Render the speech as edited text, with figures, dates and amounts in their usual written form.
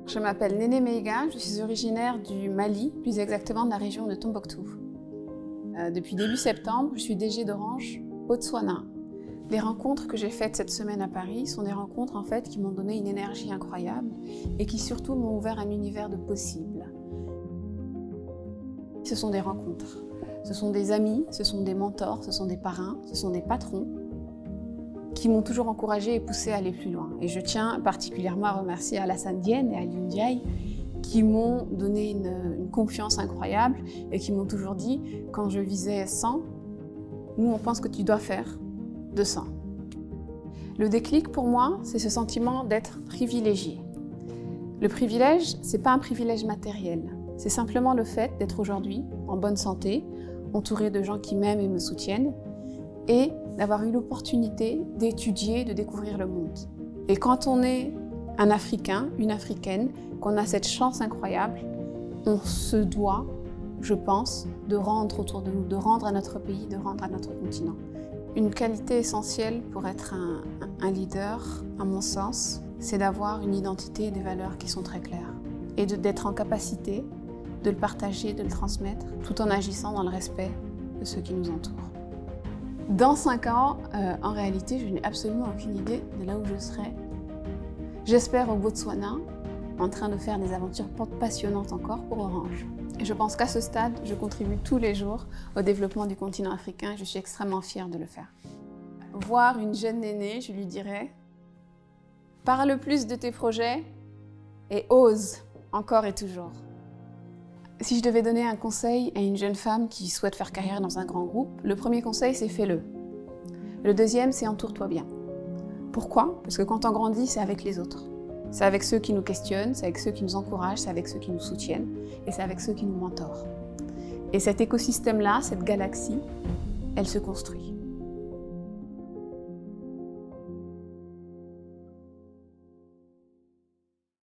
Je m'appelle Néné Meiga, je suis originaire du Mali, plus exactement de la région de Tombouctou. Depuis début septembre, je suis DG d'Orange, Botswana. Les rencontres que j'ai faites cette semaine à Paris sont des rencontres en fait qui m'ont donné une énergie incroyable et qui surtout m'ont ouvert un univers de possibles. Ce sont des rencontres, ce sont des amis, ce sont des mentors, ce sont des parrains, ce sont des patrons qui m'ont toujours encouragée et poussée à aller plus loin. Et je tiens particulièrement à remercier Alassane Diène et Alioune Ndiaye qui m'ont donné une confiance incroyable et qui m'ont toujours dit, quand je visais 100, nous on pense que tu dois faire 200. Le déclic pour moi, c'est ce sentiment d'être privilégié. Le privilège, c'est pas un privilège matériel, c'est simplement le fait d'être aujourd'hui en bonne santé, entouré de gens qui m'aiment et me soutiennent, et d'avoir eu l'opportunité d'étudier, de découvrir le monde. Et quand on est un Africain, une Africaine, qu'on a cette chance incroyable, on se doit, je pense, de rendre autour de nous, de rendre à notre pays, de rendre à notre continent. Une qualité essentielle pour être un leader, à mon sens, c'est d'avoir une identité et des valeurs qui sont très claires. Et d'être en capacité de le partager, de le transmettre, tout en agissant dans le respect de ceux qui nous entourent. Dans 5 ans, en réalité, je n'ai absolument aucune idée de là où je serai. J'espère au Botswana, en train de faire des aventures passionnantes encore pour Orange. Et je pense qu'à ce stade, je contribue tous les jours au développement du continent africain. Je suis extrêmement fière de le faire. Voir une jeune Néné, je lui dirais « Parle plus de tes projets et ose, encore et toujours ». Si je devais donner un conseil à une jeune femme qui souhaite faire carrière dans un grand groupe, le premier conseil, c'est fais-le. Le deuxième, c'est entoure-toi bien. Pourquoi? Parce que quand on grandit, c'est avec les autres. C'est avec ceux qui nous questionnent, c'est avec ceux qui nous encouragent, c'est avec ceux qui nous soutiennent et c'est avec ceux qui nous mentorent. Et cet écosystème-là, cette galaxie, elle se construit.